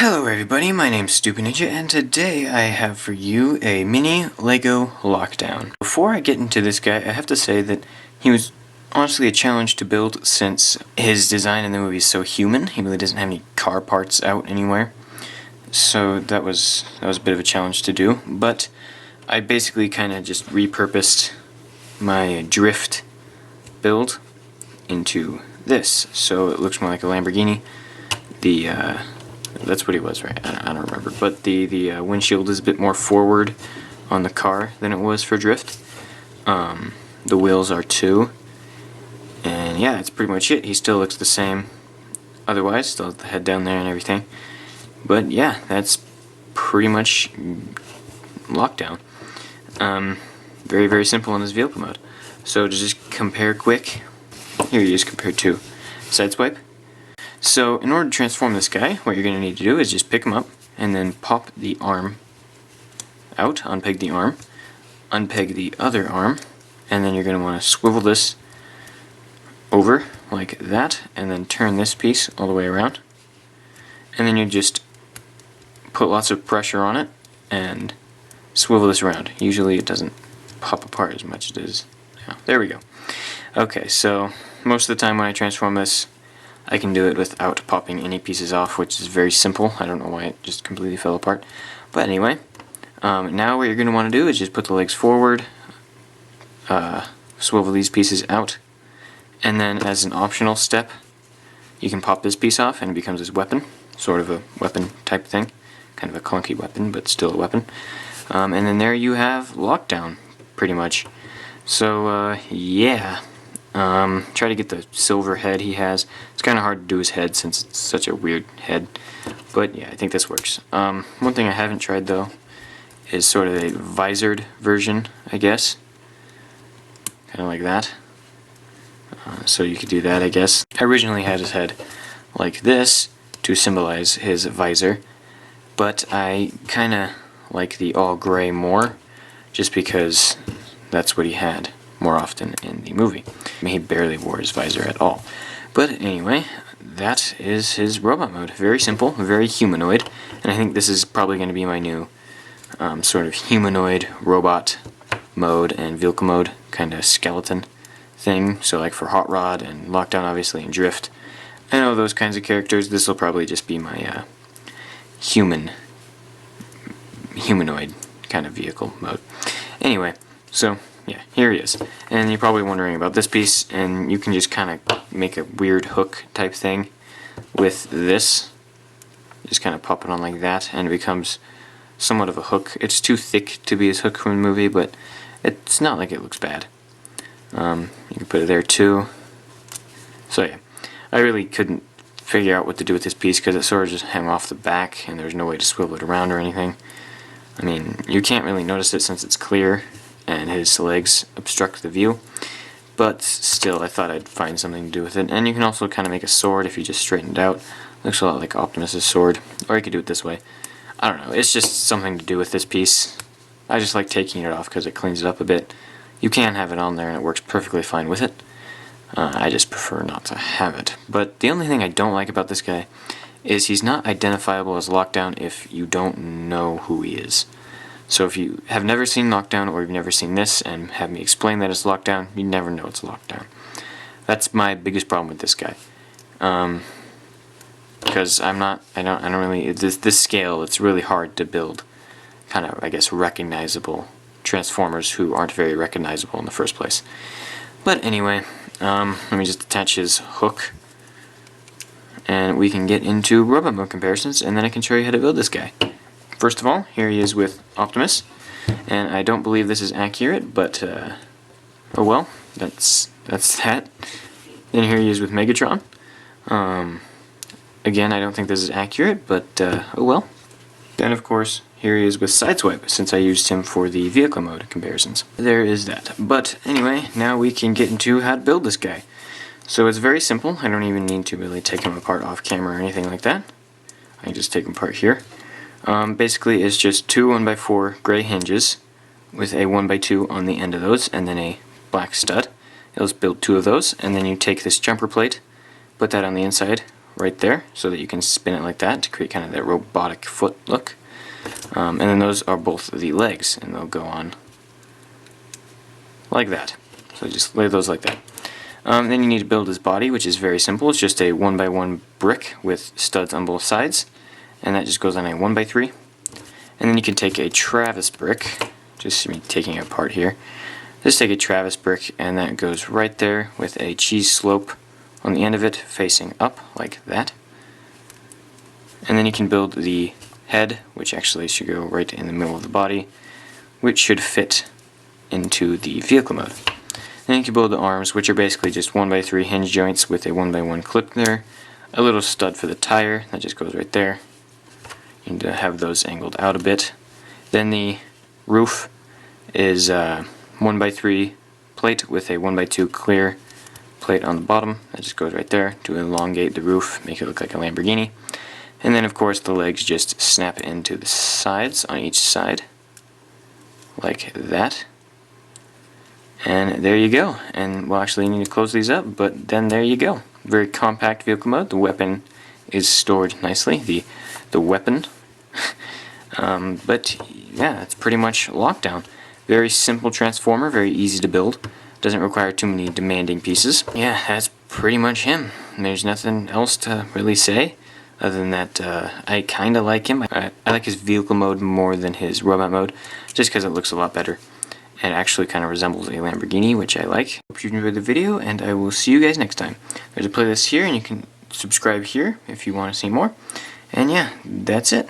Hello everybody, my name's Stupid Ninja, and today I have for you a mini Lego lockdown. Before I get into this guy, I have to say that he was honestly a challenge to build since his design in the movie is so human. He really doesn't have any car parts out anywhere. So that was a bit of a challenge to do, but I basically kind of just repurposed my drift build into this, so it looks more like a Lamborghini. That's what he was, right? I don't remember. But the windshield is a bit more forward on the car than it was for drift. The wheels are too. And yeah, that's pretty much it. He still looks the same. Otherwise, still has the head down there and everything. But yeah, that's pretty much lockdown. Very, very simple in this vehicle mode. So to just compare quick, here you just compare to Sideswipe. So in order to transform this guy, what you're going to need to do is just pick him up and then pop the arm out, unpeg the arm, unpeg the other arm, and then you're going to want to swivel this over like that, and then turn this piece all the way around. And then you just put lots of pressure on it and swivel this around. Usually it doesn't pop apart as much as it is now. There we go. Okay, so most of the time when I transform this, I can do it without popping any pieces off, which is very simple. I don't know why it just completely fell apart. But anyway, now what you're going to want to do is just put the legs forward, swivel these pieces out, and then as an optional step, you can pop this piece off and it becomes this weapon, sort of a weapon type thing. Kind of a clunky weapon, but still a weapon. And then there you have lockdown, pretty much. So, yeah. Try to get the silver head he has. It's kind of hard to do his head since it's such a weird head, but yeah, I think this works. One thing I haven't tried though is sort of a visored version, I guess. Kind of like that. So you could do that, I guess. I originally had his head like this to symbolize his visor, but I kind of like the all gray more, just because that's what he had more often in the movie. I mean, he barely wore his visor at all. But anyway, that is his robot mode. Very simple, very humanoid, and I think this is probably going to be my new sort of humanoid robot mode and vehicle mode kind of skeleton thing. So like for Hot Rod and Lockdown obviously and Drift, I know those kinds of characters. This will probably just be my humanoid kind of vehicle mode. Anyway, so yeah, here he is. And you're probably wondering about this piece, and you can just kind of make a weird hook type thing with this. Just kind of pop it on like that, and it becomes somewhat of a hook. It's too thick to be his hook from the movie, but it's not like it looks bad. You can put it there too. So yeah, I really couldn't figure out what to do with this piece because it sort of just hung off the back, and there's no way to swivel it around or anything. I mean, you can't really notice it since it's clear and his legs obstruct the view, but still I thought I'd find something to do with it. And you can also kind of make a sword if you just straighten it out. Looks a lot like Optimus's sword, or you could do it this way. I don't know, it's just something to do with this piece. I just like taking it off because it cleans it up a bit. You can have it on there and it works perfectly fine with it. I just prefer not to have it. But the only thing I don't like about this guy is he's not identifiable as Lockdown if you don't know who he is. So if you have never seen Lockdown, or you've never seen this and have me explain that it's Lockdown, you never know it's Lockdown. That's my biggest problem with this guy. Because I don't really, this scale, it's really hard to build kind of, I guess, recognizable Transformers who aren't very recognizable in the first place. But anyway, let me just attach his hook, and we can get into robot mode comparisons, and then I can show you how to build this guy. First of all, here he is with Optimus, and I don't believe this is accurate, but oh well, that's that. Then here he is with Megatron. Again, I don't think this is accurate, but oh well. Then of course, here he is with Sideswipe, since I used him for the vehicle mode comparisons. There is that. But anyway, now we can get into how to build this guy. So it's very simple. I don't even need to really take him apart off camera or anything like that. I can just take him apart here. Basically, it's just two 1x4 gray hinges with a 1x2 on the end of those, and then a black stud. Let's build two of those, and then you take this jumper plate, put that on the inside, right there so that you can spin it like that to create kind of that robotic foot look. And then those are both the legs, and they'll go on like that. So just lay those like that. Then you need to build his body, which is very simple. It's just a 1x1 brick with studs on both sides, and that just goes on a 1x3. And then you can take a Travis brick, just me taking it apart here. Just take a Travis brick, and that goes right there with a cheese slope on the end of it facing up like that. And then you can build the head, which actually should go right in the middle of the body, which should fit into the vehicle mode. Then you can build the arms, which are basically just 1x3 hinge joints with a 1x1 clip there, a little stud for the tire that just goes right there. You need to have those angled out a bit. Then the roof is 1x3 plate with a 1x2 clear plate on the bottom that just goes right there to elongate the roof, make it look like a Lamborghini. And then of course the legs just snap into the sides on each side like that. And there you go. And we'll actually need to close these up, but then there you go. Very compact vehicle mode. The weapon is stored nicely, the weapon. But yeah, it's pretty much lockdown. Very simple transformer, very easy to build. Doesn't require too many demanding pieces. Yeah, that's pretty much him. There's nothing else to really say other than that I kind of like him. I like his vehicle mode more than his robot mode, just because it looks a lot better. And actually kind of resembles a Lamborghini, which I like. Hope you enjoyed the video, and I will see you guys next time. There's a playlist here, and you can subscribe here if you want to see more. And yeah, that's it.